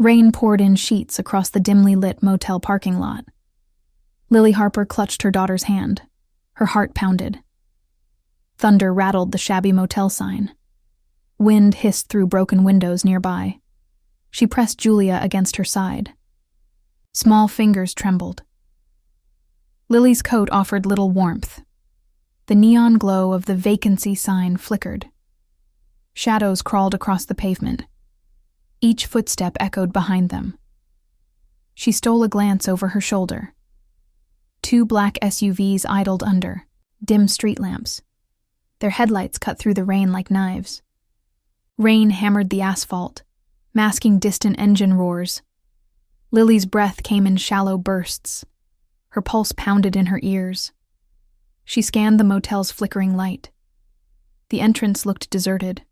Rain poured in sheets across the dimly lit motel parking lot. Lily Harper clutched her daughter's hand. Her heart pounded. Thunder rattled the shabby motel sign. Wind hissed through broken windows nearby. She pressed Julia against her side. Small fingers trembled. Lily's coat offered little warmth. The neon glow of the vacancy sign flickered. Shadows crawled across the pavement. Each footstep echoed behind them. She stole a glance over her shoulder. 2 black SUVs idled under, dim street lamps. Their headlights cut through the rain like knives. Rain hammered the asphalt, masking distant engine roars. Lily's breath came in shallow bursts. Her pulse pounded in her ears. She scanned the motel's flickering light. The entrance looked deserted.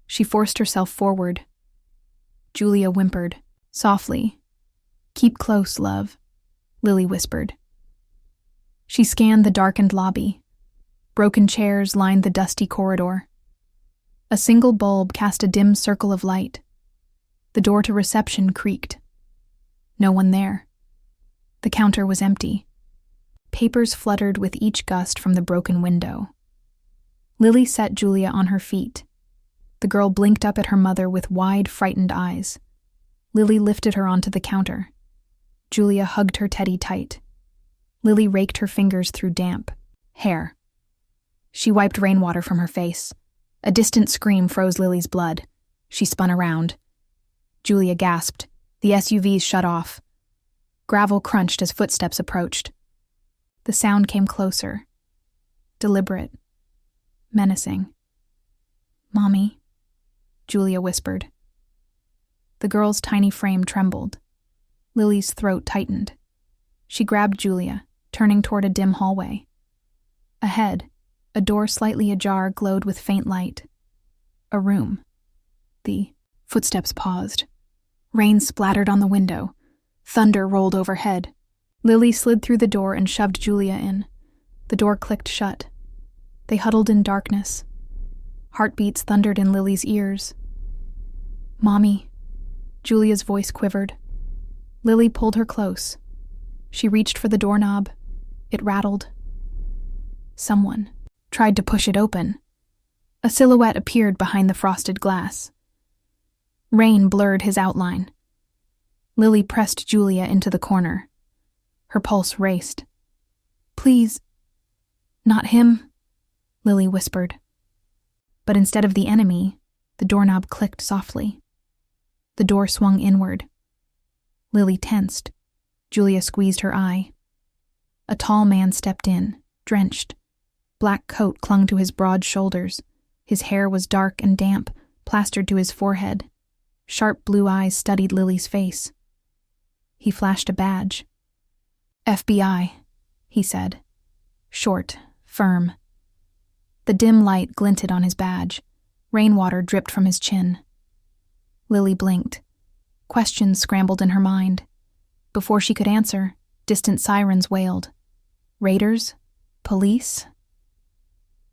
She forced herself forward. Julia whimpered, softly. "Keep close, love," Lily whispered. She scanned the darkened lobby. Broken chairs lined the dusty corridor. A single bulb cast a dim circle of light. The door to reception creaked. No one there. The counter was empty. Papers fluttered with each gust from the broken window. Lily set Julia on her feet. The girl blinked up at her mother with wide, frightened eyes. Lily lifted her onto the counter. Julia hugged her teddy tight. Lily raked her fingers through damp hair. She wiped rainwater from her face. A distant scream froze Lily's blood. She spun around. Julia gasped. The SUVs shut off. Gravel crunched as footsteps approached. The sound came closer. Deliberate. Menacing. "Mommy," Julia whispered. The girl's tiny frame trembled. Lily's throat tightened. She grabbed Julia, turning toward a dim hallway. Ahead, a door slightly ajar glowed with faint light. A room. The footsteps paused. Rain splattered on the window. Thunder rolled overhead. Lily slid through the door and shoved Julia in. The door clicked shut. They huddled in darkness. Heartbeats thundered in Lily's ears. "Mommy," Julia's voice quivered. Lily pulled her close. She reached for the doorknob. It rattled. Someone tried to push it open. A silhouette appeared behind the frosted glass. Rain blurred his outline. Lily pressed Julia into the corner. Her pulse raced. "Please, not him," Lily whispered. But instead of the enemy, the doorknob clicked softly. The door swung inward. Lily tensed. Julia squeezed her eye. A tall man stepped in, drenched. Black coat clung to his broad shoulders. His hair was dark and damp, plastered to his forehead. Sharp blue eyes studied Lily's face. He flashed a badge. "FBI," he said. Short, firm. The dim light glinted on his badge. Rainwater dripped from his chin. Lily blinked. Questions scrambled in her mind. Before she could answer, distant sirens wailed. Raiders? Police?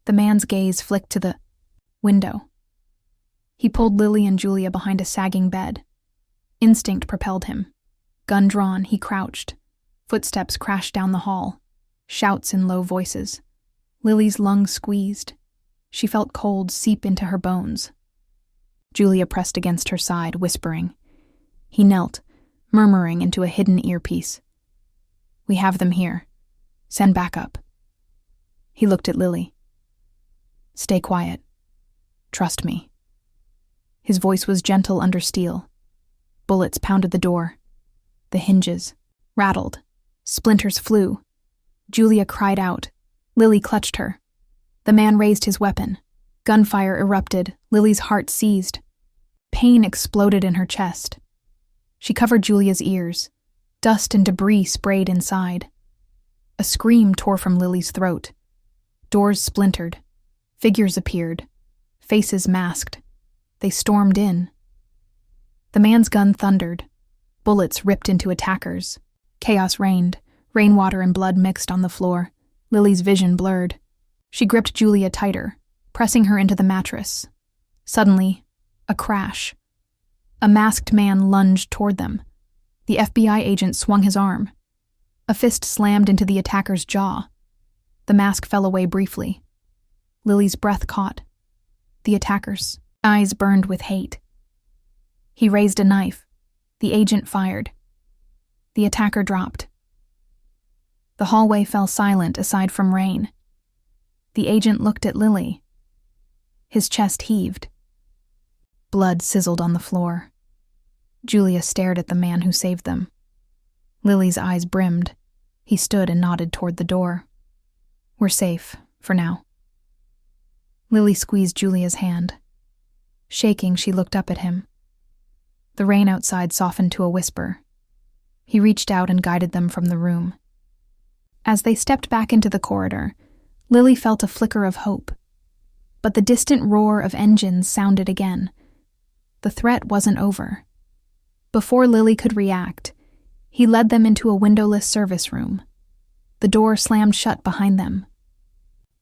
The man's gaze flicked to the window. He pulled Lily and Julia behind a sagging bed. Instinct propelled him. Gun drawn, he crouched. Footsteps crashed down the hall. Shouts in low voices. Lily's lungs squeezed. She felt cold seep into her bones. Julia pressed against her side, whispering. He knelt, murmuring into a hidden earpiece. "We have them here. Send backup." He looked at Lily. "Stay quiet. Trust me." His voice was gentle under steel. Bullets pounded the door. The hinges rattled. Splinters flew. Julia cried out. Lily clutched her. The man raised his weapon. Gunfire erupted. Lily's heart seized. Pain exploded in her chest. She covered Julia's ears. Dust and debris sprayed inside. A scream tore from Lily's throat. Doors splintered. Figures appeared. Faces masked. They stormed in. The man's gun thundered. Bullets ripped into attackers. Chaos reigned. Rainwater and blood mixed on the floor. Lily's vision blurred. She gripped Julia tighter, pressing her into the mattress. Suddenly, a crash. A masked man lunged toward them. The FBI agent swung his arm. A fist slammed into the attacker's jaw. The mask fell away briefly. Lily's breath caught. The attacker's eyes burned with hate. He raised a knife. The agent fired. The attacker dropped. The hallway fell silent aside from rain. The agent looked at Lily. His chest heaved. Blood sizzled on the floor. Julia stared at the man who saved them. Lily's eyes brimmed. He stood and nodded toward the door. "We're safe, for now." Lily squeezed Julia's hand. Shaking, she looked up at him. The rain outside softened to a whisper. He reached out and guided them from the room. As they stepped back into the corridor, Lily felt a flicker of hope. But the distant roar of engines sounded again. The threat wasn't over. Before Lily could react, he led them into a windowless service room. The door slammed shut behind them.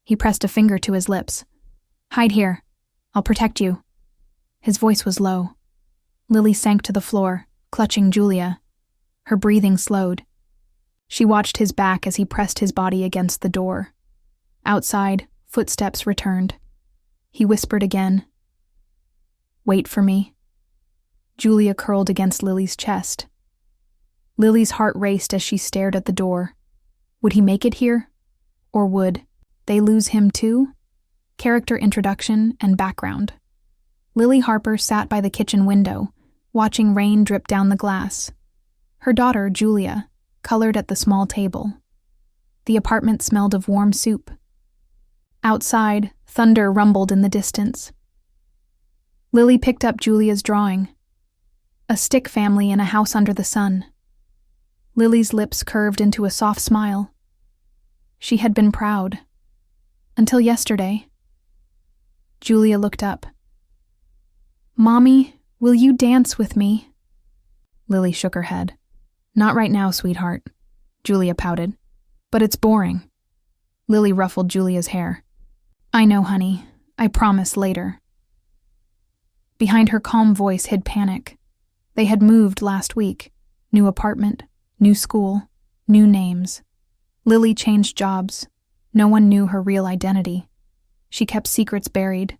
He pressed a finger to his lips. "Hide here. I'll protect you." His voice was low. Lily sank to the floor, clutching Julia. Her breathing slowed. She watched his back as he pressed his body against the door. Outside, footsteps returned. He whispered again, "Wait for me." Julia curled against Lily's chest. Lily's heart raced as she stared at the door. Would he make it here? Or would they lose him too? Character introduction and background. Lily Harper sat by the kitchen window, watching rain drip down the glass. Her daughter, Julia, colored at the small table. The apartment smelled of warm soup. Outside, thunder rumbled in the distance. Lily picked up Julia's drawing. A stick family in a house under the sun. Lily's lips curved into a soft smile. She had been proud. Until yesterday. Julia looked up. "Mommy, will you dance with me?" Lily shook her head. "Not right now, sweetheart," Julia pouted. "But it's boring." Lily ruffled Julia's hair. "I know, honey. I promise later." Behind her calm voice hid panic. They had moved last week. New apartment, new school, new names. Lily changed jobs. No one knew her real identity. She kept secrets buried.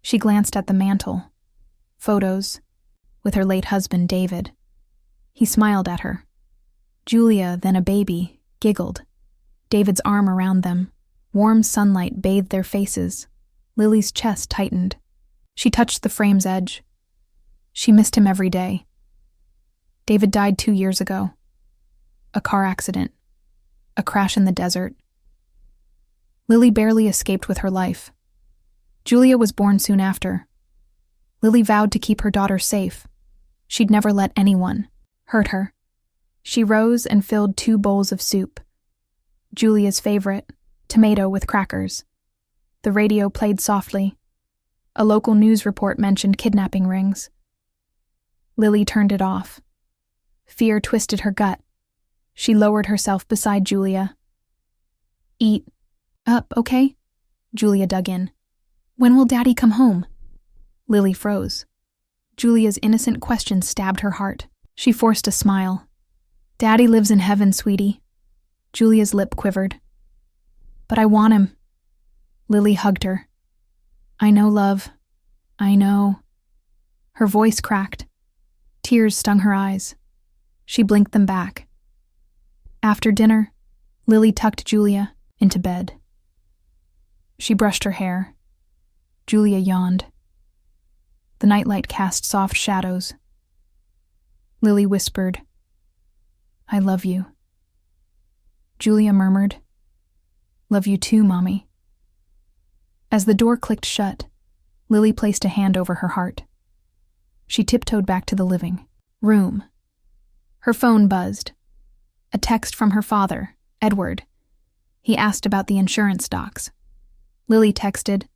She glanced at the mantel. Photos. With her late husband, David. He smiled at her. Julia, then a baby, giggled. David's arm around them. Warm sunlight bathed their faces. Lily's chest tightened. She touched the frame's edge. She missed him every day. David died 2 years ago. A car accident. A crash in the desert. Lily barely escaped with her life. Julia was born soon after. Lily vowed to keep her daughter safe. She'd never let anyone hurt her. She rose and filled 2 bowls of soup. Julia's favorite, tomato with crackers. The radio played softly. A local news report mentioned kidnapping rings. Lily turned it off. Fear twisted her gut. She lowered herself beside Julia. "Eat up, okay?" Julia dug in. "When will Daddy come home?" Lily froze. Julia's innocent question stabbed her heart. She forced a smile. "Daddy lives in heaven, sweetie." Julia's lip quivered. "But I want him." Lily hugged her. "I know, love. I know." Her voice cracked. Tears stung her eyes. She blinked them back. After dinner, Lily tucked Julia into bed. She brushed her hair. Julia yawned. The nightlight cast soft shadows. Lily whispered, "I love you." Julia murmured, "Love you too, Mommy." As the door clicked shut, Lily placed a hand over her heart. She tiptoed back to the living room. Her phone buzzed. A text from her father, Edward. He asked about the insurance docs. Lily texted,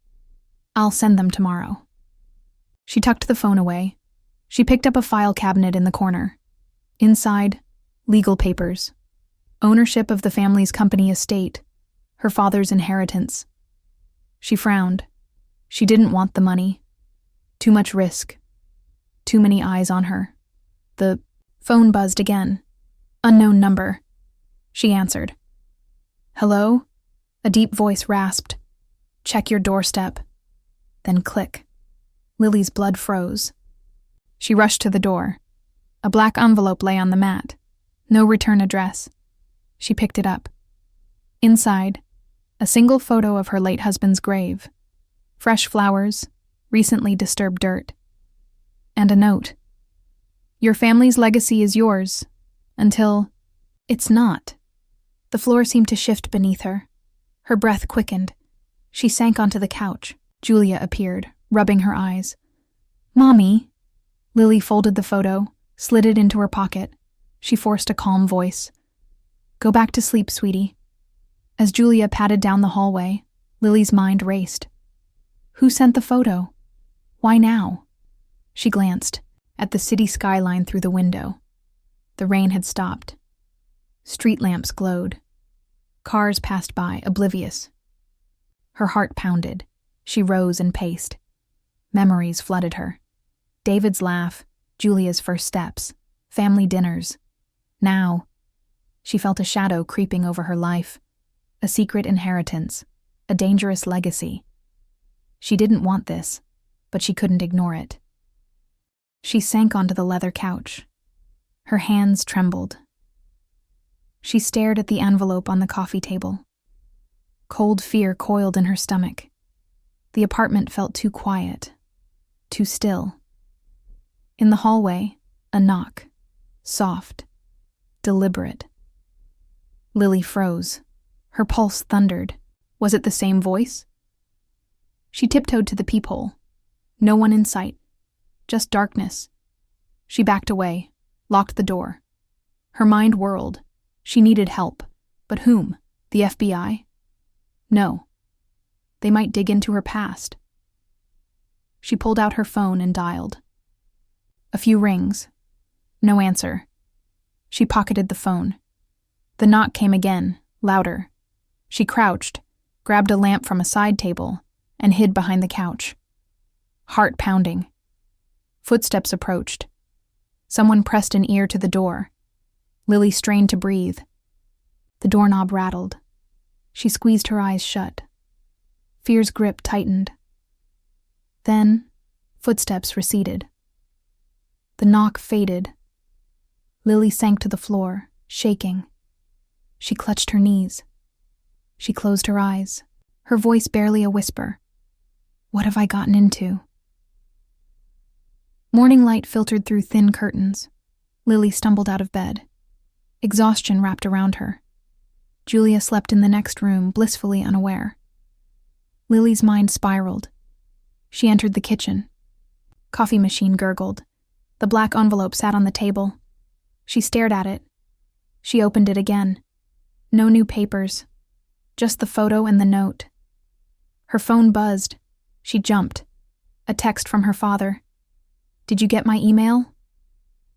"I'll send them tomorrow." She tucked the phone away. She picked up a file cabinet in the corner. Inside, legal papers. Ownership of the family's company estate. Her father's inheritance. She frowned. She didn't want the money. Too much risk. Too many eyes on her. The phone buzzed again. Unknown number. She answered. Hello? A deep voice rasped. Check your doorstep. Then click. Lily's blood froze. She rushed to the door. A black envelope lay on the mat. No return address. She picked it up. Inside, a single photo of her late husband's grave. Fresh flowers, recently disturbed dirt. And a note. Your family's legacy is yours, until it's not. The floor seemed to shift beneath her. Her breath quickened. She sank onto the couch. Julia appeared, rubbing her eyes. Mommy. Lily folded the photo, slid it into her pocket. She forced a calm voice. Go back to sleep, sweetie. As Julia padded down the hallway, Lily's mind raced. Who sent the photo? Why now? She glanced at the city skyline through the window. The rain had stopped. Street lamps glowed. Cars passed by, oblivious. Her heart pounded. She rose and paced. Memories flooded her. David's laugh, Julia's first steps, family dinners. Now, she felt a shadow creeping over her life, a secret inheritance, a dangerous legacy. She didn't want this, but she couldn't ignore it. She sank onto the leather couch. Her hands trembled. She stared at the envelope on the coffee table. Cold fear coiled in her stomach. The apartment felt too quiet, too still. In the hallway, a knock, soft, deliberate. Lily froze. Her pulse thundered. Was it the same voice? She tiptoed to the peephole. No one in sight. Just darkness. She backed away, locked the door. Her mind whirled. She needed help. But whom? The FBI? No. They might dig into her past. She pulled out her phone and dialed. A few rings. No answer. She pocketed the phone. The knock came again, louder. She crouched, grabbed a lamp from a side table, and hid behind the couch. Heart pounding. Footsteps approached. Someone pressed an ear to the door. Lily strained to breathe. The doorknob rattled. She squeezed her eyes shut. Fear's grip tightened. Then, footsteps receded. The knock faded. Lily sank to the floor, shaking. She clutched her knees. She closed her eyes, her voice barely a whisper. What have I gotten into? Morning light filtered through thin curtains. Lily stumbled out of bed. Exhaustion wrapped around her. Julia slept in the next room, blissfully unaware. Lily's mind spiraled. She entered the kitchen. Coffee machine gurgled. The black envelope sat on the table. She stared at it. She opened it again. No new papers. Just the photo and the note. Her phone buzzed. She jumped. A text from her father. Did you get my email?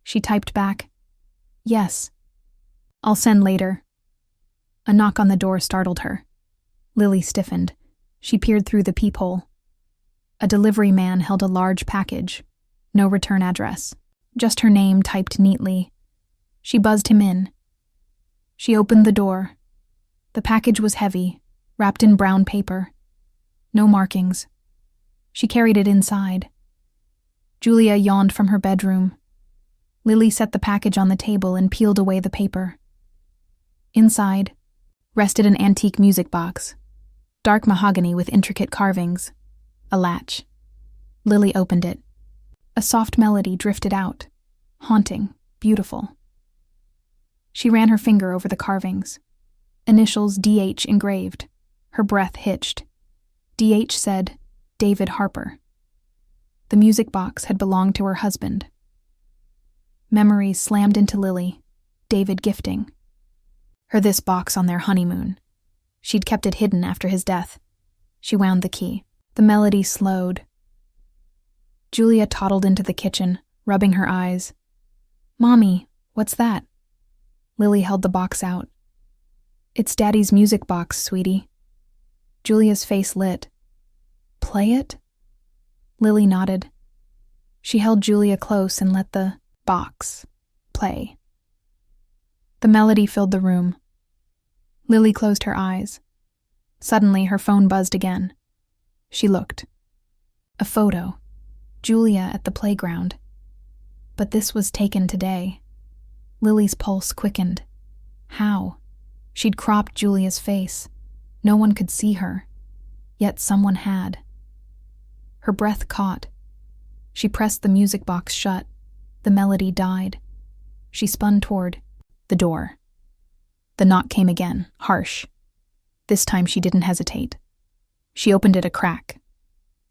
She typed back. Yes. I'll send later. A knock on the door startled her. Lily stiffened. She peered through the peephole. A delivery man held a large package. No return address. Just her name typed neatly. She buzzed him in. She opened the door. The package was heavy, wrapped in brown paper. No markings. She carried it inside. Julia yawned from her bedroom. Lily set the package on the table and peeled away the paper. Inside rested an antique music box, dark mahogany with intricate carvings, a latch. Lily opened it. A soft melody drifted out, haunting, beautiful. She ran her finger over the carvings. Initials DH engraved. Her breath hitched. DH said, David Harper. The music box had belonged to her husband. Memories slammed into Lily. David gifting her this box on their honeymoon. She'd kept it hidden after his death. She wound the key. The melody slowed. Julia toddled into the kitchen, rubbing her eyes. Mommy, what's that? Lily held the box out. It's Daddy's music box, sweetie. Julia's face lit. Play it? Lily nodded. She held Julia close and let the box play. The melody filled the room. Lily closed her eyes. Suddenly, her phone buzzed again. She looked. A photo. Julia at the playground. But this was taken today. Lily's pulse quickened. How? She'd cropped Julia's face. No one could see her. Yet someone had. Her breath caught. She pressed the music box shut. The melody died. She spun toward the door. The knock came again, harsh. This time she didn't hesitate. She opened it a crack.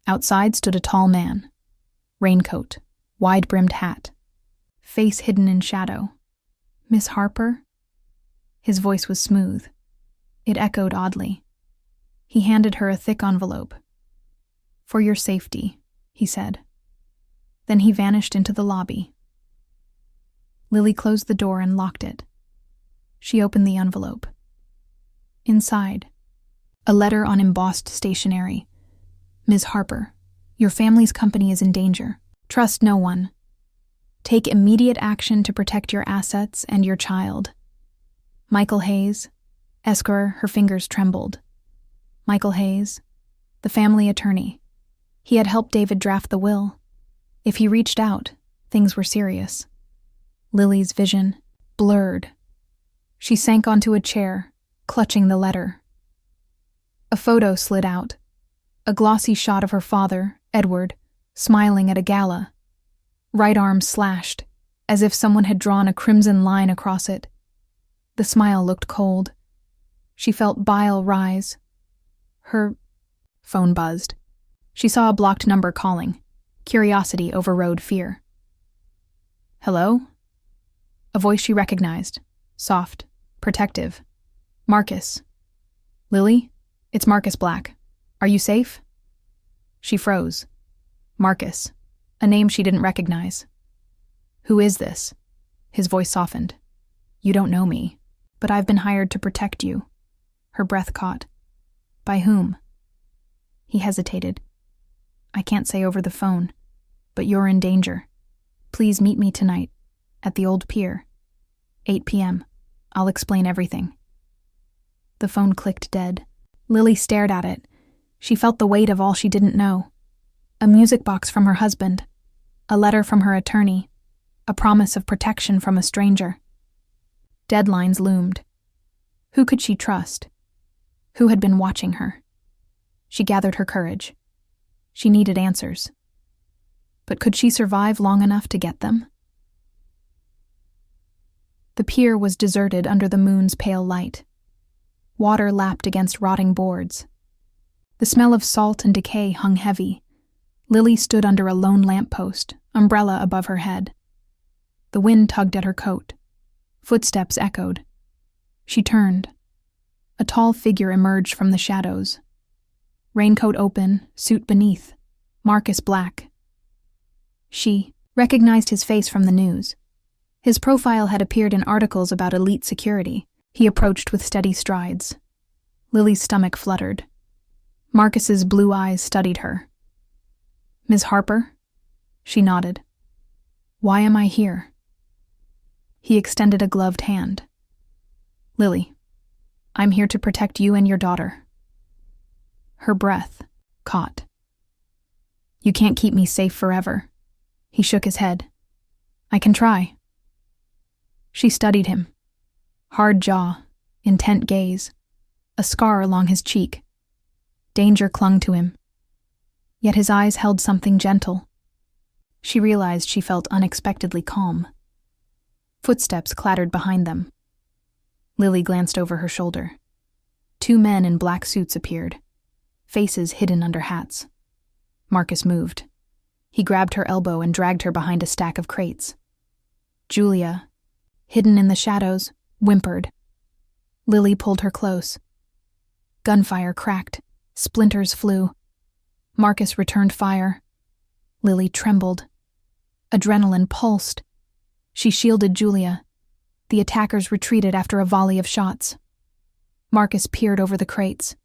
Outside stood a tall man. Raincoat, wide-brimmed hat. Face hidden in shadow. "Miss Harper?" His voice was smooth. It echoed oddly. He handed her a thick envelope. "For your safety," he said. Then he vanished into the lobby. Lily closed the door and locked it. She opened the envelope. Inside, a letter on embossed stationery. "Ms. Harper, your family's company is in danger. Trust no one. Take immediate action to protect your assets and your child. Michael Hayes." Esquire, her fingers trembled. Michael Hayes, the family attorney. He had helped David draft the will. If he reached out, things were serious. Lily's vision blurred. She sank onto a chair, clutching the letter. A photo slid out. A glossy shot of her father, Edward, smiling at a gala. Right arm slashed, as if someone had drawn a crimson line across it. The smile looked cold. She felt bile rise. Her phone buzzed. She saw a blocked number calling. Curiosity overrode fear. "Hello?" A voice she recognized. Soft, protective. "Marcus." "Lily? It's Marcus Black. Are you safe?" She froze. Marcus. A name she didn't recognize. "Who is this?" His voice softened. "You don't know me, but I've been hired to protect you." Her breath caught. "By whom?" He hesitated. "I can't say over the phone, but you're in danger. Please meet me tonight, at the old pier. 8 p.m. I'll explain everything." The phone clicked dead. Lily stared at it. She felt the weight of all she didn't know. A music box from her husband. A letter from her attorney. A promise of protection from a stranger. Deadlines loomed. Who could she trust? Who had been watching her? She gathered her courage. She needed answers. But could she survive long enough to get them? The pier was deserted under the moon's pale light. Water lapped against rotting boards. The smell of salt and decay hung heavy. Lily stood under a lone lamppost, umbrella above her head. The wind tugged at her coat. Footsteps echoed. She turned. A tall figure emerged from the shadows. Raincoat open, suit beneath. Marcus Black. She recognized his face from the news. His profile had appeared in articles about elite security. He approached with steady strides. Lily's stomach fluttered. Marcus's blue eyes studied her. "Ms. Harper?" She nodded. "Why am I here?" He extended a gloved hand. "Lily, I'm here to protect you and your daughter." Her breath caught. "You can't keep me safe forever." He shook his head. "I can try." She studied him. Hard jaw, intent gaze, a scar along his cheek. Danger clung to him. Yet his eyes held something gentle. She realized she felt unexpectedly calm. Footsteps clattered behind them. Lily glanced over her shoulder. 2 men in black suits appeared, faces hidden under hats. Marcus moved. He grabbed her elbow and dragged her behind a stack of crates. Julia, hidden in the shadows, whimpered. Lily pulled her close. Gunfire cracked. Splinters flew. Marcus returned fire. Lily trembled. Adrenaline pulsed. She shielded Julia. The attackers retreated after a volley of shots. Marcus peered over the crates.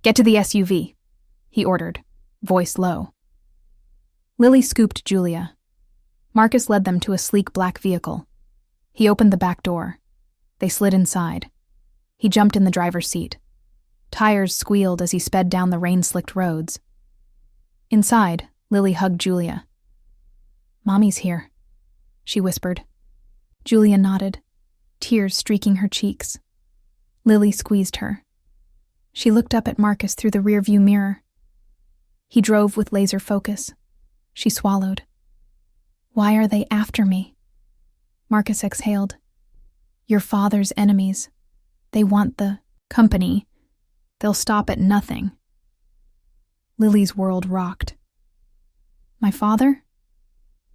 "Get to the SUV," he ordered, voice low. Lily scooped Julia. Marcus led them to a sleek black vehicle. He opened the back door. They slid inside. He jumped in the driver's seat. Tires squealed as he sped down the rain-slicked roads. Inside, Lily hugged Julia. "Mommy's here," she whispered. Julia nodded, tears streaking her cheeks. Lily squeezed her. She looked up at Marcus through the rearview mirror. He drove with laser focus. She swallowed. "Why are they after me?" Marcus exhaled. "Your father's enemies. They want the company. They'll stop at nothing." Lily's world rocked. "My father?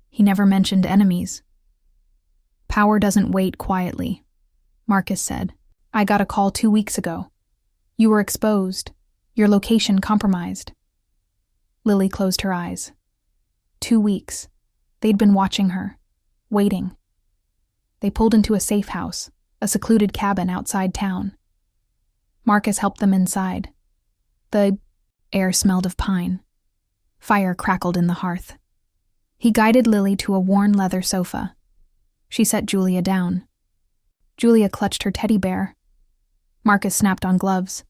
He never mentioned enemies." "Power doesn't wait quietly," Marcus said. "I got a call 2 weeks ago. You were exposed. Your location compromised." Lily closed her eyes. 2 weeks. They'd been watching her, waiting. They pulled into a safe house, a secluded cabin outside town. Marcus helped them inside. The air smelled of pine. Fire crackled in the hearth. He guided Lily to a worn leather sofa. She set Julia down. Julia clutched her teddy bear. Marcus snapped on gloves.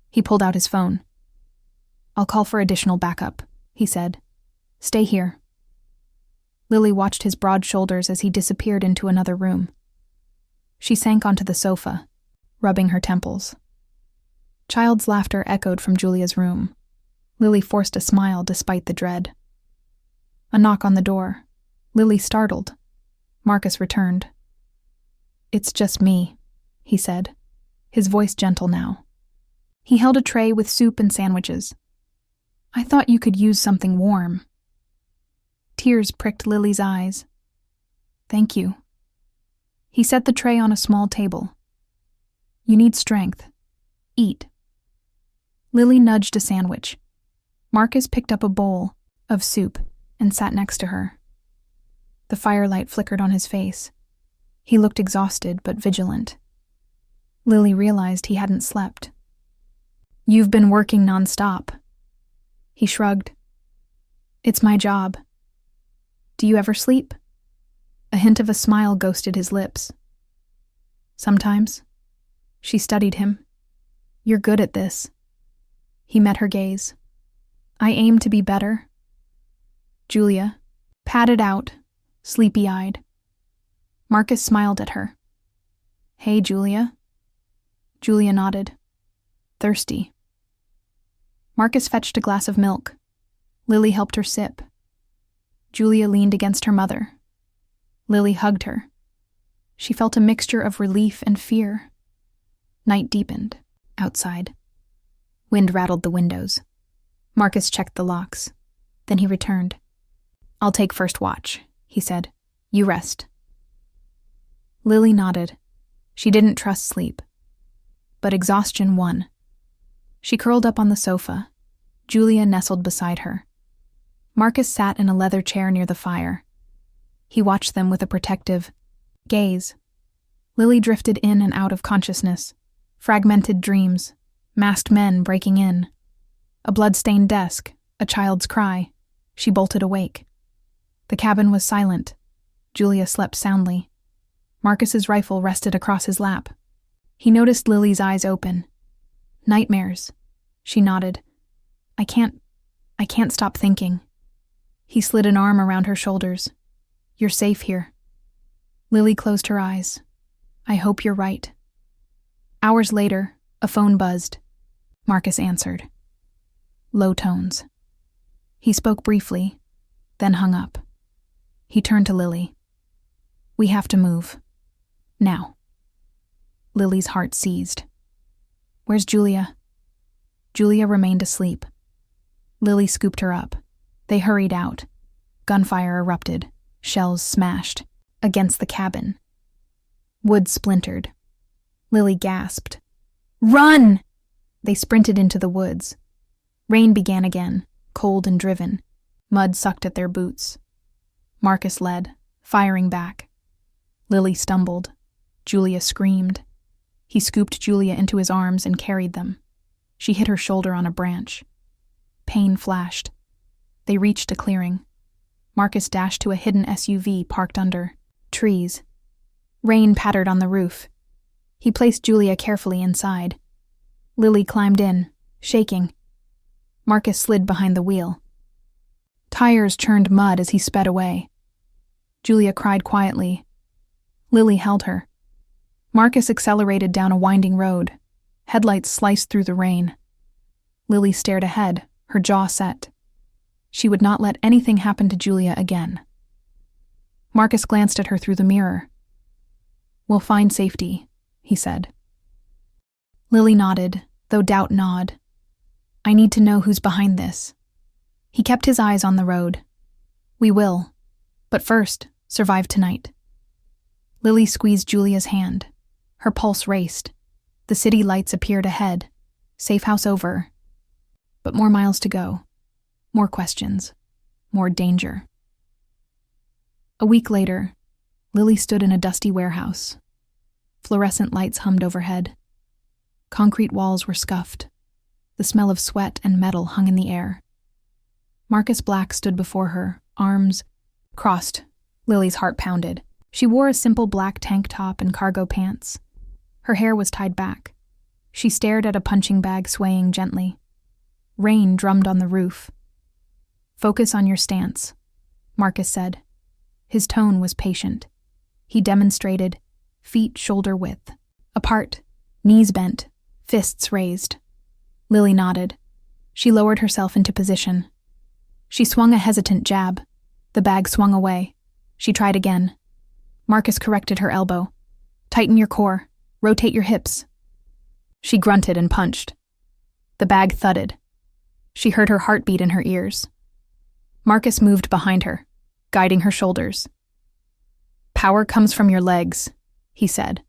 He pulled out his phone. "I'll call for additional backup," he said. "Stay here." Lily watched his broad shoulders as he disappeared into another room. She sank onto the sofa, rubbing her temples. Child's laughter echoed from Julia's room. Lily forced a smile despite the dread. A knock on the door. Lily startled. Marcus returned. "It's just me," he said, his voice gentle now. He held a tray with soup and sandwiches. "I thought you could use something warm." Tears pricked Lily's eyes. "Thank you." He set the tray on a small table. "You need strength. Eat." Lily nudged a sandwich. Marcus picked up a bowl of soup and sat next to her. The firelight flickered on his face. He looked exhausted but vigilant. Lily realized he hadn't slept. "You've been working nonstop." He shrugged. "It's my job." "Do you ever sleep?" A hint of a smile ghosted his lips. "Sometimes." She studied him. "You're good at this." He met her gaze. "I aim to be better." Julia, padded out, sleepy-eyed. Marcus smiled at her. "Hey, Julia." Julia nodded. "Thirsty." Marcus fetched a glass of milk. Lily helped her sip. Julia leaned against her mother. Lily hugged her. She felt a mixture of relief and fear. Night deepened. Outside. Wind rattled the windows. Marcus checked the locks. Then he returned. "I'll take first watch," he said. "You rest." Lily nodded. She didn't trust sleep. But exhaustion won. She curled up on the sofa. Julia nestled beside her. Marcus sat in a leather chair near the fire. He watched them with a protective gaze. Lily drifted in and out of consciousness. Fragmented dreams. Masked men breaking in. A blood-stained desk. A child's cry. She bolted awake. The cabin was silent. Julia slept soundly. Marcus's rifle rested across his lap. He noticed Lily's eyes open. "Nightmares," she nodded. I can't stop thinking." He slid an arm around her shoulders. "You're safe here." Lily closed her eyes. "I hope you're right." Hours later, a phone buzzed. Marcus answered. Low tones. He spoke briefly, then hung up. He turned to Lily. "We have to move. Now." Lily's heart seized. "Where's Julia?" Julia remained asleep. Lily scooped her up. They hurried out. Gunfire erupted. Shells smashed. Against the cabin. Wood splintered. Lily gasped. "Run!" They sprinted into the woods. Rain began again, cold and driven. Mud sucked at their boots. Marcus led, firing back. Lily stumbled. Julia screamed. He scooped Julia into his arms and carried them. She hit her shoulder on a branch. Pain flashed. They reached a clearing. Marcus dashed to a hidden SUV parked under trees. Rain pattered on the roof. He placed Julia carefully inside. Lily climbed in, shaking. Marcus slid behind the wheel. Tires churned mud as he sped away. Julia cried quietly. Lily held her. Marcus accelerated down a winding road. Headlights sliced through the rain. Lily stared ahead, her jaw set. She would not let anything happen to Julia again. Marcus glanced at her through the mirror. "We'll find safety," he said. Lily nodded, though doubt gnawed. "I need to know who's behind this." He kept his eyes on the road. "We will. But first, survive tonight." Lily squeezed Julia's hand. Her pulse raced. The city lights appeared ahead. Safe house over. But more miles to go. More questions. More danger. A week later, Lily stood in a dusty warehouse. Fluorescent lights hummed overhead. Concrete walls were scuffed. The smell of sweat and metal hung in the air. Marcus Black stood before her, arms crossed. Lily's heart pounded. She wore a simple black tank top and cargo pants. Her hair was tied back. She stared at a punching bag swaying gently. Rain drummed on the roof. "Focus on your stance," Marcus said. His tone was patient. He demonstrated, feet shoulder width, apart, knees bent, fists raised. Lily nodded. She lowered herself into position. She swung a hesitant jab. The bag swung away. She tried again. Marcus corrected her elbow. "Tighten your core. Rotate your hips." She grunted and punched. The bag thudded. She heard her heartbeat in her ears. Marcus moved behind her, guiding her shoulders. "Power comes from your legs," he said.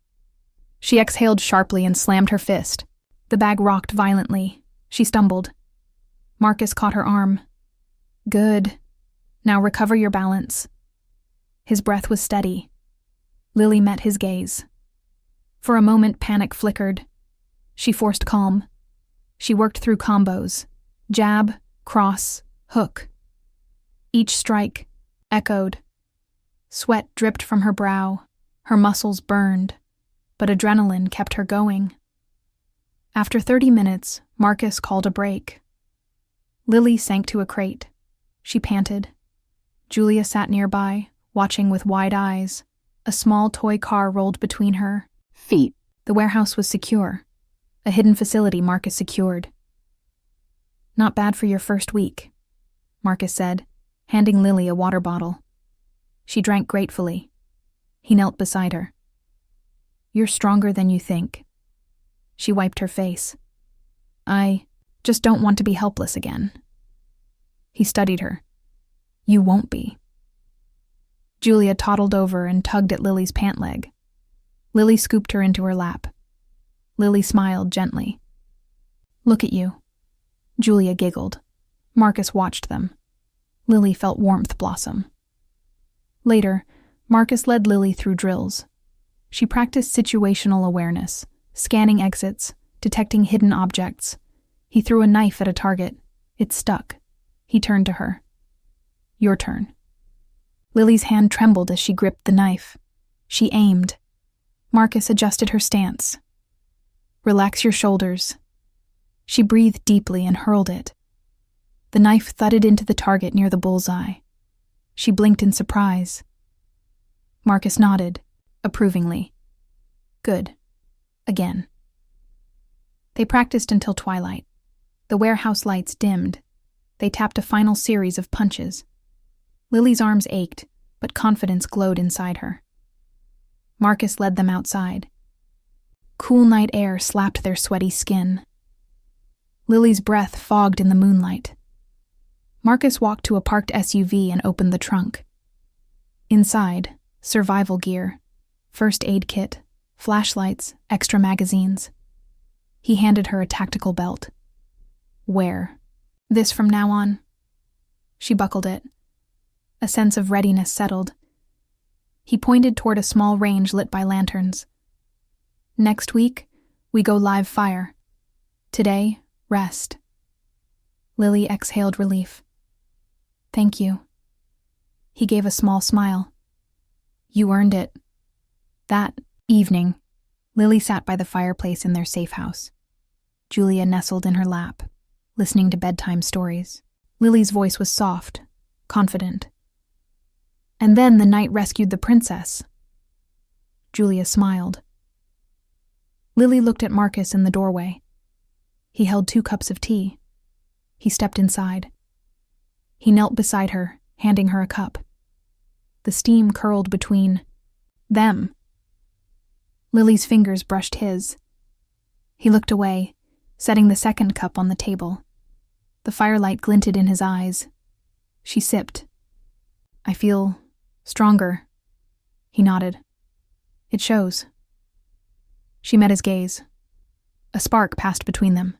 She exhaled sharply and slammed her fist. The bag rocked violently. She stumbled. Marcus caught her arm. "Good. Now recover your balance." His breath was steady. Lily met his gaze. For a moment, panic flickered. She forced calm. She worked through combos. Jab, cross, hook. Each strike echoed. Sweat dripped from her brow. Her muscles burned. But adrenaline kept her going. After 30 minutes, Marcus called a break. Lily sank to a crate. She panted. Julia sat nearby, watching with wide eyes. A small toy car rolled between her feet. The warehouse was secure. A hidden facility Marcus secured. "Not bad for your first week," Marcus said, handing Lily a water bottle. She drank gratefully. He knelt beside her. "You're stronger than you think." She wiped her face. "I just don't want to be helpless again." He studied her. "You won't be." Julia toddled over and tugged at Lily's pant leg. Lily scooped her into her lap. Lily smiled gently. "Look at you." Julia giggled. Marcus watched them. Lily felt warmth blossom. Later, Marcus led Lily through drills. She practiced situational awareness, scanning exits, detecting hidden objects. He threw a knife at a target. It stuck. He turned to her. "Your turn." Lily's hand trembled as she gripped the knife. She aimed. Marcus adjusted her stance. "Relax your shoulders." She breathed deeply and hurled it. The knife thudded into the target near the bullseye. She blinked in surprise. Marcus nodded, approvingly. "Good. Again." They practiced until twilight. The warehouse lights dimmed. They tapped a final series of punches. Lily's arms ached, but confidence glowed inside her. Marcus led them outside. Cool night air slapped their sweaty skin. Lily's breath fogged in the moonlight. Marcus walked to a parked SUV and opened the trunk. Inside, survival gear, first aid kit, flashlights, extra magazines. He handed her a tactical belt. "Wear this from now on." She buckled it. A sense of readiness settled. He pointed toward a small range lit by lanterns. "Next week, we go live fire. Today, rest." Lily exhaled relief. "Thank you." He gave a small smile. You earned it. That evening, Lily sat by the fireplace in their safe house. Julia nestled in her lap, listening to bedtime stories. Lily's voice was soft, confident. And then the knight rescued the princess. Julia smiled. Lily looked at Marcus in the doorway. He held 2 cups of tea. He stepped inside. He knelt beside her, handing her a cup. The steam curled between them. Lily's fingers brushed his. He looked away, setting the second cup on the table. The firelight glinted in his eyes. She sipped. I feel stronger. He nodded. It shows. She met his gaze. A spark passed between them.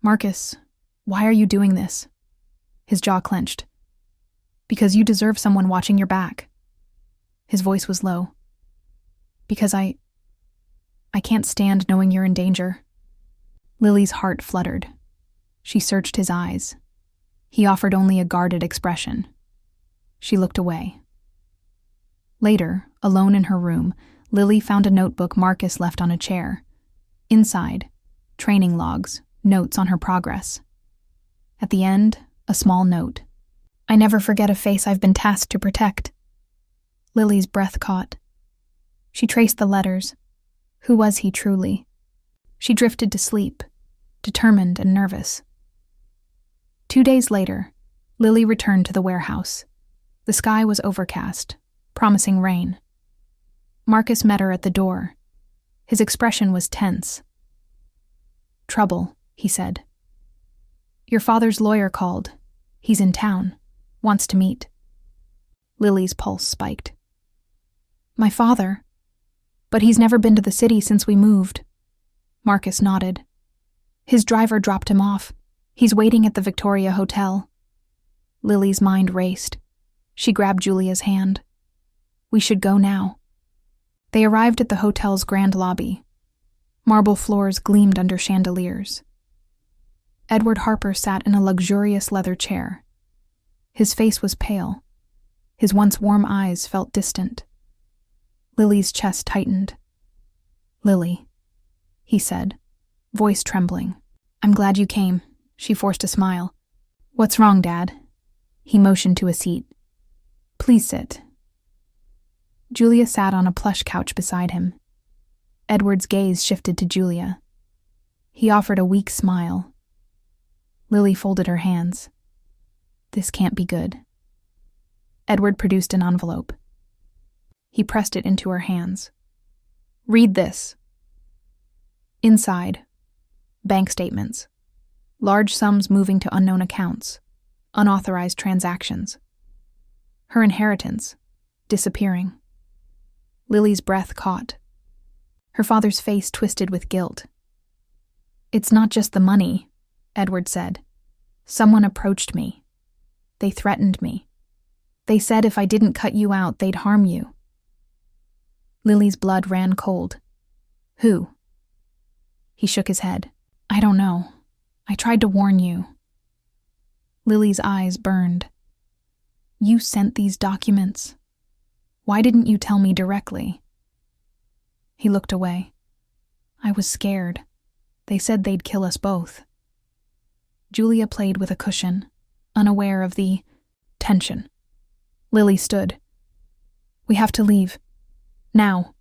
Marcus, why are you doing this? His jaw clenched. Because you deserve someone watching your back. His voice was low. Because I can't stand knowing you're in danger. Lily's heart fluttered. She searched his eyes. He offered only a guarded expression. She looked away. Later, alone in her room, Lily found a notebook Marcus left on a chair. Inside, training logs, notes on her progress. At the end, a small note. I never forget a face I've been tasked to protect. Lily's breath caught. She traced the letters. Who was he truly? She drifted to sleep, determined and nervous. 2 days later, Lily returned to the warehouse. The sky was overcast, promising rain. Marcus met her at the door. His expression was tense. Trouble, he said. Your father's lawyer called. He's in town. Wants to meet. Lily's pulse spiked. My father? But he's never been to the city since we moved. Marcus nodded. His driver dropped him off. He's waiting at the Victoria Hotel. Lily's mind raced. She grabbed Julia's hand. We should go now. They arrived at the hotel's grand lobby. Marble floors gleamed under chandeliers. Edward Harper sat in a luxurious leather chair. His face was pale. His once warm eyes felt distant. Lily's chest tightened. Lily, he said, voice trembling. I'm glad you came. She forced a smile. What's wrong, Dad? He motioned to a seat. Please sit. Julia sat on a plush couch beside him. Edward's gaze shifted to Julia. He offered a weak smile. Lily folded her hands. This can't be good. Edward produced an envelope. He pressed it into her hands. Read this. Inside, bank statements. Large sums moving to unknown accounts. Unauthorized transactions. Her inheritance, disappearing. Lily's breath caught. Her father's face twisted with guilt. It's not just the money, Edward said. Someone approached me. They threatened me. They said if I didn't cut you out, they'd harm you. Lily's blood ran cold. Who? He shook his head. I don't know. I tried to warn you. Lily's eyes burned. You sent these documents. Why didn't you tell me directly? He looked away. I was scared. They said they'd kill us both. Julia played with a cushion, unaware of the tension. Lily stood. We have to leave. Now.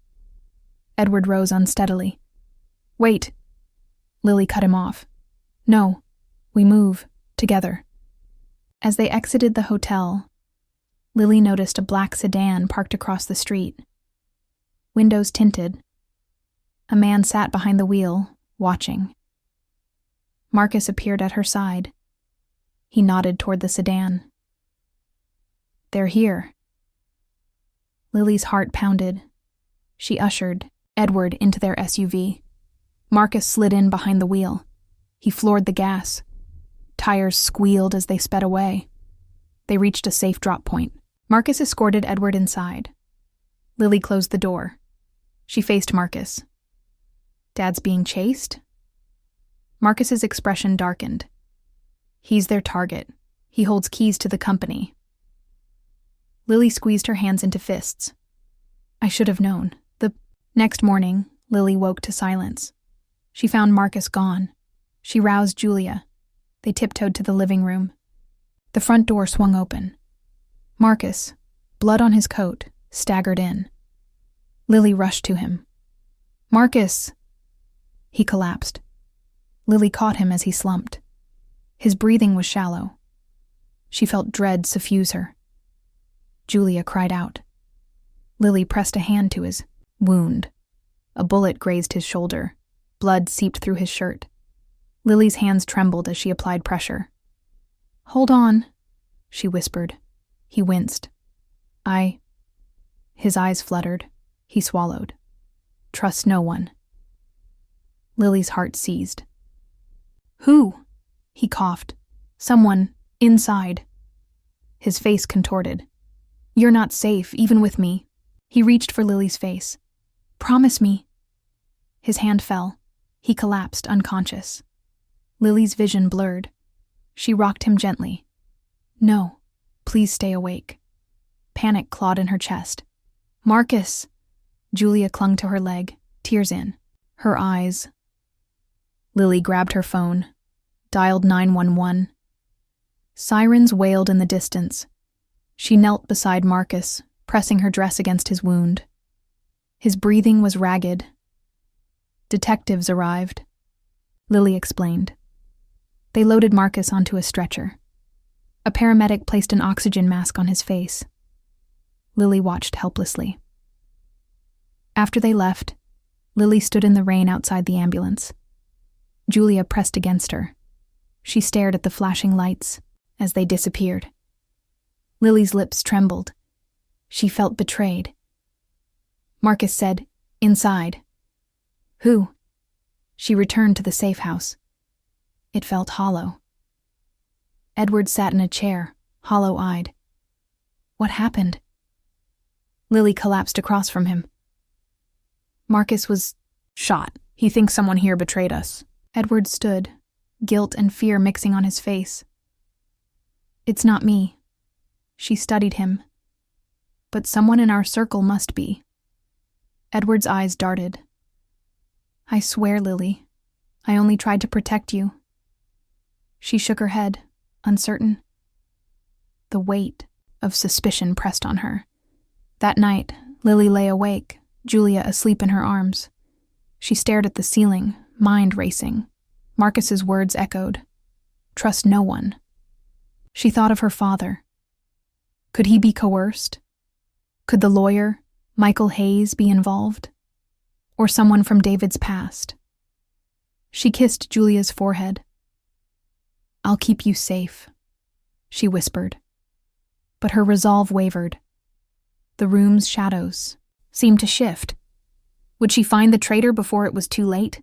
Edward rose unsteadily. Wait. Lily cut him off. No, we move, together. As they exited the hotel, Lily noticed a black sedan parked across the street. Windows tinted. A man sat behind the wheel, watching. Marcus appeared at her side. He nodded toward the sedan. They're here. Lily's heart pounded. She ushered Edward into their SUV. Marcus slid in behind the wheel. He floored the gas. Tires squealed as they sped away. They reached a safe drop point. Marcus escorted Edward inside. Lily closed the door. She faced Marcus. Dad's being chased? Marcus's expression darkened. He's their target. He holds keys to the company. Lily squeezed her hands into fists. I should have known. The next morning, Lily woke to silence. She found Marcus gone. She roused Julia. They tiptoed to the living room. The front door swung open. Marcus, blood on his coat, staggered in. Lily rushed to him. Marcus! He collapsed. Lily caught him as he slumped. His breathing was shallow. She felt dread suffuse her. Julia cried out. Lily pressed a hand to his wound. A bullet grazed his shoulder. Blood seeped through his shirt. Lily's hands trembled as she applied pressure. Hold on, she whispered. He winced. His eyes fluttered. He swallowed. Trust no one. Lily's heart seized. Who? He coughed. Someone, inside. His face contorted. You're not safe, even with me. He reached for Lily's face. Promise me. His hand fell. He collapsed, unconscious. Lily's vision blurred. She rocked him gently. No, please stay awake. Panic clawed in her chest. Marcus! Julia clung to her leg, tears in. Her eyes. Lily grabbed her phone, dialed 911. Sirens wailed in the distance. She knelt beside Marcus, pressing her dress against his wound. His breathing was ragged. Detectives arrived. Lily explained. They loaded Marcus onto a stretcher. A paramedic placed an oxygen mask on his face. Lily watched helplessly. After they left, Lily stood in the rain outside the ambulance. Julia pressed against her. She stared at the flashing lights as they disappeared. Lily's lips trembled. She felt betrayed. Marcus said, Inside. Who? She returned to the safe house. It felt hollow. Edward sat in a chair, hollow-eyed. What happened? Lily collapsed across from him. Marcus was shot. He thinks someone here betrayed us. Edward stood, guilt and fear mixing on his face. It's not me. She studied him. But someone in our circle must be. Edward's eyes darted. I swear, Lily, I only tried to protect you. She shook her head, uncertain. The weight of suspicion pressed on her. That night, Lily lay awake, Julia asleep in her arms. She stared at the ceiling, mind racing. Marcus's words echoed. Trust no one. She thought of her father. Could he be coerced? Could the lawyer, Michael Hayes, be involved? Or someone from David's past? She kissed Julia's forehead. I'll keep you safe, she whispered. But her resolve wavered. The room's shadows seemed to shift. Would she find the traitor before it was too late?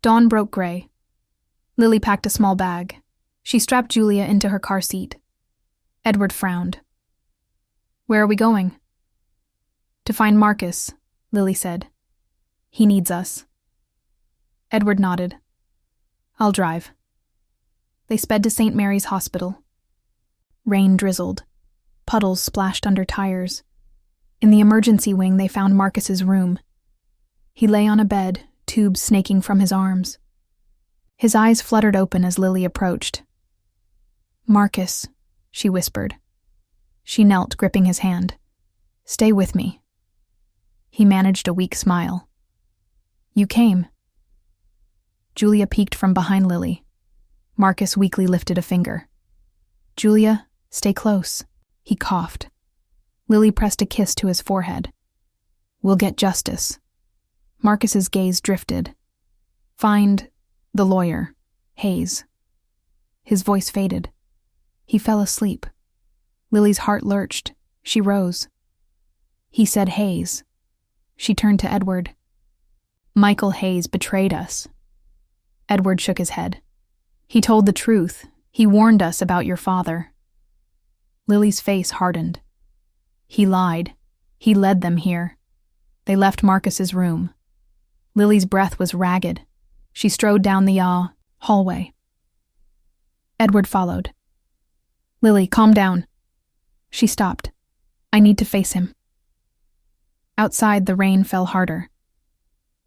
Dawn broke gray. Lily packed a small bag. She strapped Julia into her car seat. Edward frowned. Where are we going? To find Marcus, Lily said. He needs us. Edward nodded. I'll drive. They sped to St. Mary's Hospital. Rain drizzled. Puddles splashed under tires. In the emergency wing, they found Marcus's room. He lay on a bed, tubes snaking from his arms. His eyes fluttered open as Lily approached. Marcus, she whispered. She knelt, gripping his hand. Stay with me. He managed a weak smile. You came. Julia peeked from behind Lily. Marcus weakly lifted a finger. Julia, stay close. He coughed. Lily pressed a kiss to his forehead. We'll get justice. Marcus's gaze drifted. Find the lawyer, Hayes. His voice faded. He fell asleep. Lily's heart lurched. She rose. He said Hayes. She turned to Edward. Michael Hayes betrayed us. Edward shook his head. He told the truth. He warned us about your father. Lily's face hardened. He lied. He led them here. They left Marcus's room. Lily's breath was ragged. She strode down the hallway. Edward followed. Lily, calm down. She stopped. I need to face him. Outside, the rain fell harder.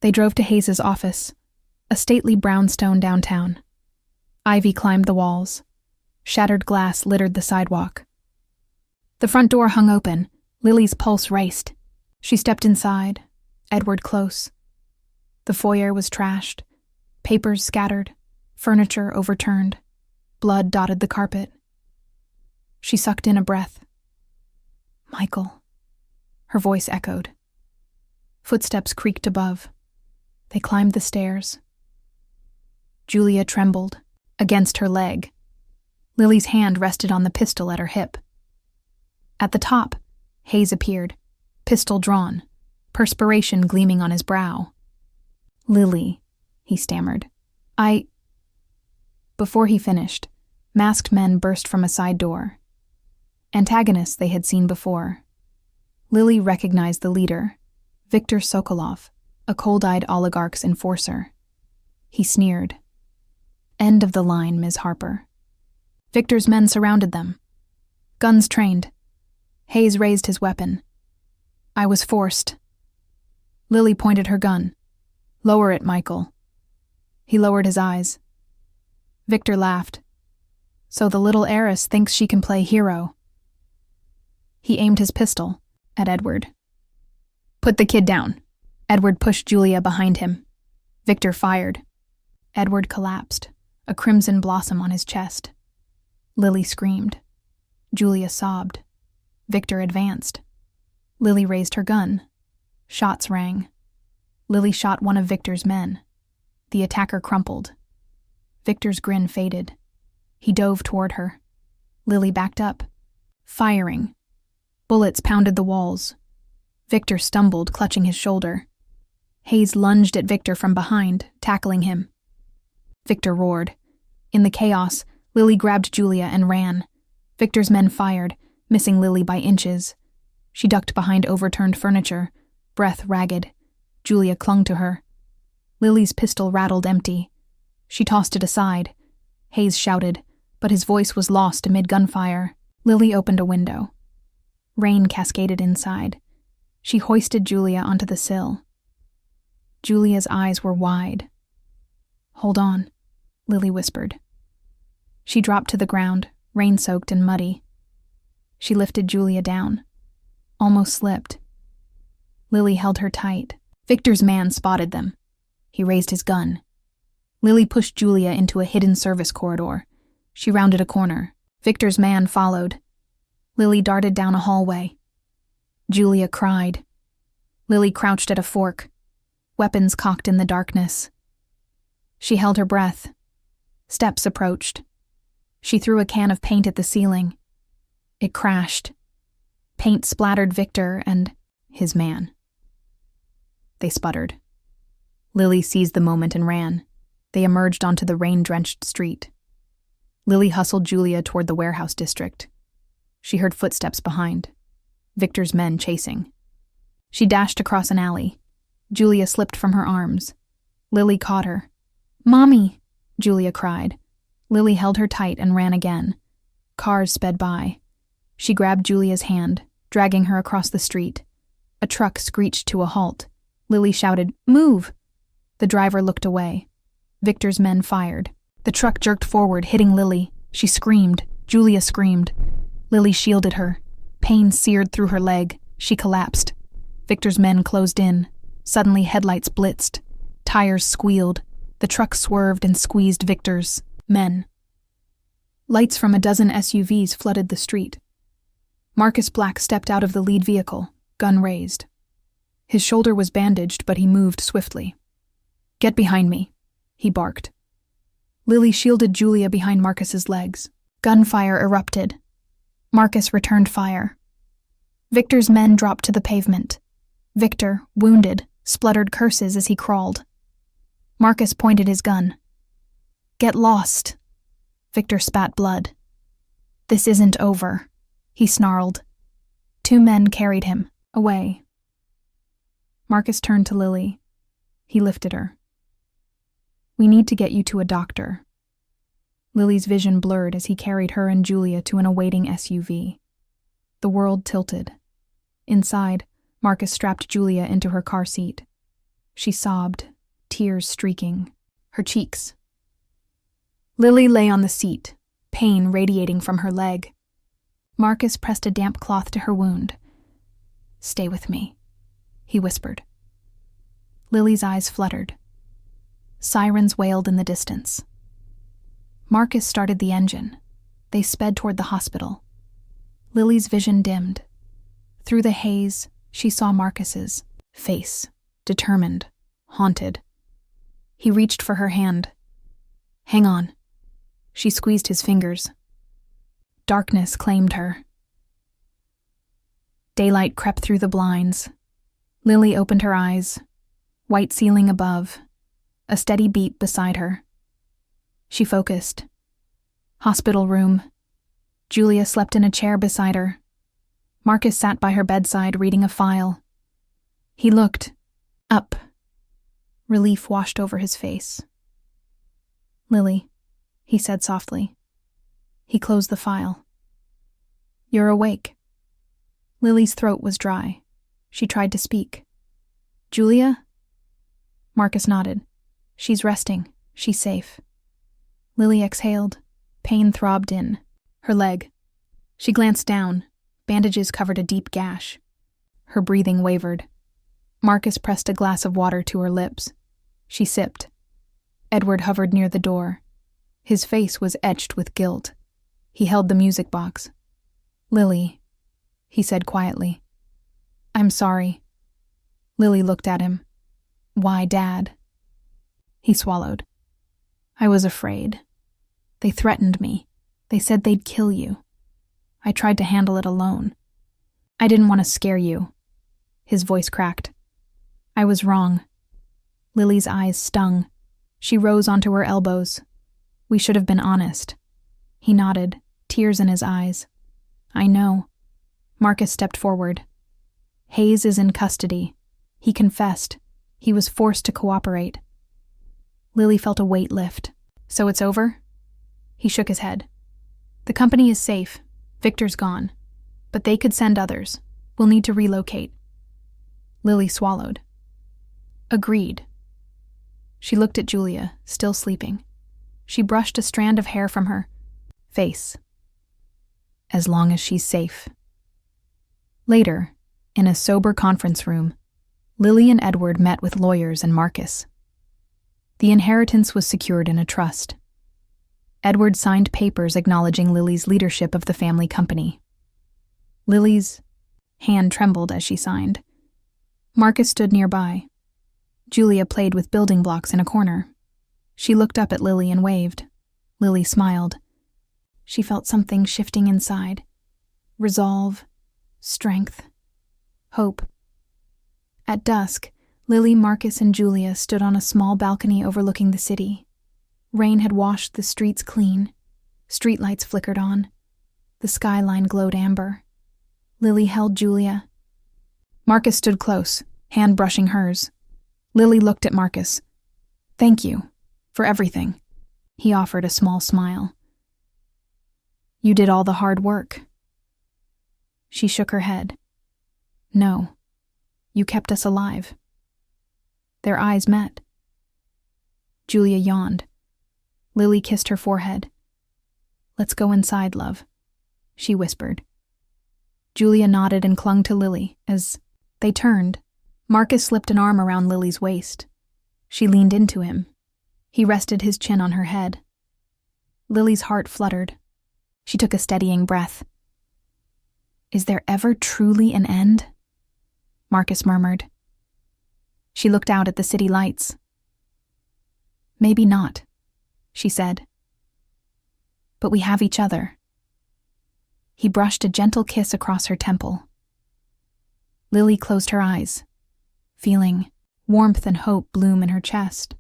They drove to Hayes's office, a stately brownstone downtown. Ivy climbed the walls. Shattered glass littered the sidewalk. The front door hung open. Lily's pulse raced. She stepped inside, Edward close. The foyer was trashed, papers scattered, furniture overturned. Blood dotted the carpet. She sucked in a breath. Michael. Her voice echoed. Footsteps creaked above. They climbed the stairs. Julia trembled, against her leg. Lily's hand rested on the pistol at her hip. At the top, Hayes appeared, pistol drawn, perspiration gleaming on his brow. Lily, he stammered. Before he finished, masked men burst from a side door. Antagonists they had seen before. Lily recognized the leader, Viktor Sokolov, a cold-eyed oligarch's enforcer. He sneered. End of the line, Ms. Harper. Victor's men surrounded them. Guns trained. Hayes raised his weapon. I was forced. Lily pointed her gun. Lower it, Michael. He lowered his eyes. Victor laughed. So the little heiress thinks she can play hero. He aimed his pistol at Edward. Put the kid down. Edward pushed Julia behind him. Victor fired. Edward collapsed, a crimson blossom on his chest. Lily screamed. Julia sobbed. Victor advanced. Lily raised her gun. Shots rang. Lily shot one of Victor's men. The attacker crumpled. Victor's grin faded. He dove toward her. Lily backed up, firing. Bullets pounded the walls. Victor stumbled, clutching his shoulder. Hayes lunged at Victor from behind, tackling him. Victor roared. In the chaos, Lily grabbed Julia and ran. Victor's men fired, missing Lily by inches. She ducked behind overturned furniture, breath ragged. Julia clung to her. Lily's pistol rattled empty. She tossed it aside. Hayes shouted, but his voice was lost amid gunfire. Lily opened a window. Rain cascaded inside. She hoisted Julia onto the sill. Julia's eyes were wide. Hold on, Lily whispered. She dropped to the ground, rain-soaked and muddy. She lifted Julia down. Almost slipped. Lily held her tight. Victor's man spotted them. He raised his gun. Lily pushed Julia into a hidden service corridor. She rounded a corner. Victor's man followed. Lily darted down a hallway. Julia cried. Lily crouched at a fork, weapons cocked in the darkness. She held her breath. Steps approached. She threw a can of paint at the ceiling. It crashed. Paint splattered Victor and his man. They sputtered. Lily seized the moment and ran. They emerged onto the rain-drenched street. Lily hustled Julia toward the warehouse district. She heard footsteps behind. Victor's men chasing. She dashed across an alley. Julia slipped from her arms. Lily caught her. Mommy, Julia cried. Lily held her tight and ran again. Cars sped by. She grabbed Julia's hand, dragging her across the street. A truck screeched to a halt. Lily shouted, "Move!" The driver looked away. Victor's men fired. The truck jerked forward, hitting Lily. She screamed. Julia screamed. Lily shielded her. Pain seared through her leg. She collapsed. Victor's men closed in. Suddenly, headlights blitzed. Tires squealed. The truck swerved and squeezed Victor's men. Lights from a dozen SUVs flooded the street. Marcus Black stepped out of the lead vehicle, gun raised. His shoulder was bandaged, but he moved swiftly. "Get behind me," he barked. Lily shielded Julia behind Marcus's legs. Gunfire erupted. Marcus returned fire. Victor's men dropped to the pavement. Victor, wounded, spluttered curses as he crawled. Marcus pointed his gun. "Get lost." Victor spat blood. "This isn't over," he snarled. 2 men carried him, away. Marcus turned to Lily. He lifted her. "We need to get you to a doctor." Lily's vision blurred as he carried her and Julia to an awaiting SUV. The world tilted. Inside, Marcus strapped Julia into her car seat. She sobbed, tears streaking her cheeks. Lily lay on the seat, pain radiating from her leg. Marcus pressed a damp cloth to her wound. "Stay with me," he whispered. Lily's eyes fluttered. Sirens wailed in the distance. Marcus started the engine. They sped toward the hospital. Lily's vision dimmed. Through the haze, she saw Marcus's face, determined, haunted. He reached for her hand. "Hang on." She squeezed his fingers. Darkness claimed her. Daylight crept through the blinds. Lily opened her eyes. White ceiling above. A steady beat beside her. She focused. Hospital room. Julia slept in a chair beside her. Marcus sat by her bedside reading a file. He looked up. Relief washed over his face. "Lily," he said softly. He closed the file. "You're awake." Lily's throat was dry. She tried to speak. "Julia?" Marcus nodded. "She's resting. She's safe." Lily exhaled. Pain throbbed in her leg. She glanced down. Bandages covered a deep gash. Her breathing wavered. Marcus pressed a glass of water to her lips. She sipped. Edward hovered near the door. His face was etched with guilt. He held the music box. "Lily," he said quietly. "I'm sorry." Lily looked at him. "Why, Dad?" He swallowed. "I was afraid. They threatened me. They said they'd kill you. I tried to handle it alone. I didn't want to scare you." His voice cracked. "I was wrong." Lily's eyes stung. She rose onto her elbows. "We should have been honest." He nodded, tears in his eyes. "I know." Marcus stepped forward. "Hayes is in custody. He confessed. He was forced to cooperate." Lily felt a weight lift. "So it's over?" He shook his head. "The company is safe. Victor's gone. But they could send others. We'll need to relocate." Lily swallowed. "Agreed." She looked at Julia, still sleeping. She brushed a strand of hair from her face. "As long as she's safe." Later, in a sober conference room, Lily and Edward met with lawyers and Marcus. The inheritance was secured in a trust. Edward signed papers acknowledging Lily's leadership of the family company. Lily's hand trembled as she signed. Marcus stood nearby. Julia played with building blocks in a corner. She looked up at Lily and waved. Lily smiled. She felt something shifting inside. Resolve, strength, hope. At dusk, Lily, Marcus, and Julia stood on a small balcony overlooking the city. Rain had washed the streets clean. Streetlights flickered on. The skyline glowed amber. Lily held Julia. Marcus stood close, hand brushing hers. Lily looked at Marcus. "Thank you for everything." He offered a small smile. "You did all the hard work." She shook her head. "No, you kept us alive." Their eyes met. Julia yawned. Lily kissed her forehead. "Let's go inside, love," she whispered. Julia nodded and clung to Lily. As they turned, Marcus slipped an arm around Lily's waist. She leaned into him. He rested his chin on her head. Lily's heart fluttered. She took a steadying breath. "Is there ever truly an end?" Marcus murmured. She looked out at the city lights. "Maybe not," she said. "But we have each other." He brushed a gentle kiss across her temple. Lily closed her eyes, feeling warmth and hope bloom in her chest.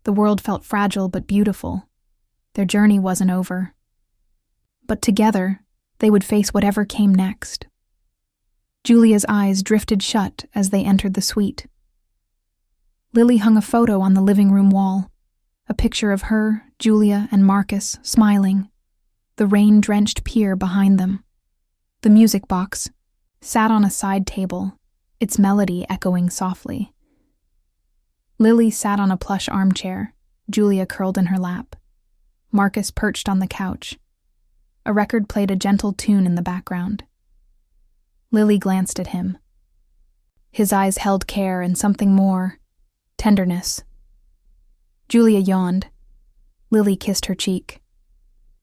The world felt fragile but beautiful. Their journey wasn't over. But together, they would face whatever came next. Julia's eyes drifted shut as they entered the suite. Lily hung a photo on the living room wall, a picture of her, Julia, and Marcus smiling, the rain-drenched pier behind them. The music box sat on a side table, its melody echoing softly. Lily sat on a plush armchair, Julia curled in her lap. Marcus perched on the couch. A record played a gentle tune in the background. Lily glanced at him. His eyes held care and something more, tenderness. Julia yawned. Lily kissed her cheek.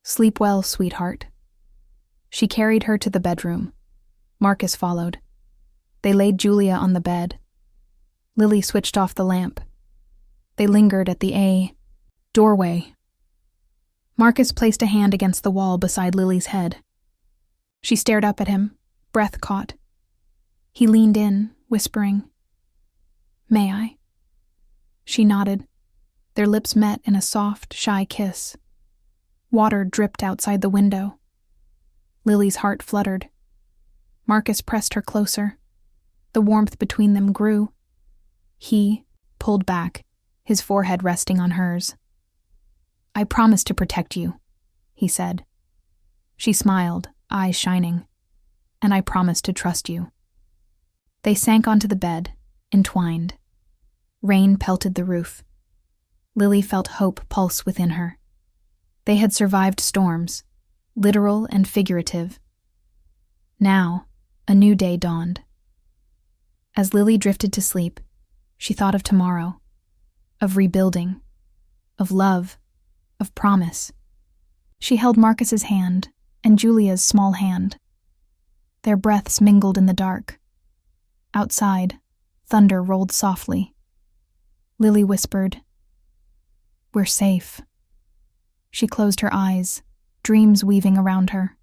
"Sleep well, sweetheart." She carried her to the bedroom. Marcus followed. They laid Julia on the bed. Lily switched off the lamp. They lingered at the doorway. Marcus placed a hand against the wall beside Lily's head. She stared up at him, breath caught. He leaned in, whispering, "May I?" She nodded. Their lips met in a soft, shy kiss. Water dripped outside the window. Lily's heart fluttered. Marcus pressed her closer. The warmth between them grew. He pulled back, his forehead resting on hers. "I promise to protect you," he said. She smiled, eyes shining. "And I promise to trust you." They sank onto the bed, entwined. Rain pelted the roof. Lily felt hope pulse within her. They had survived storms, literal and figurative. Now, a new day dawned. As Lily drifted to sleep, she thought of tomorrow, of rebuilding, of love, of promise. She held Marcus's hand and Julia's small hand. Their breaths mingled in the dark. Outside, thunder rolled softly. Lily whispered, "We're safe." She closed her eyes, dreams weaving around her.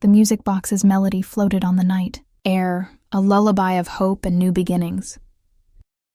The music box's melody floated on the night air, a lullaby of hope and new beginnings.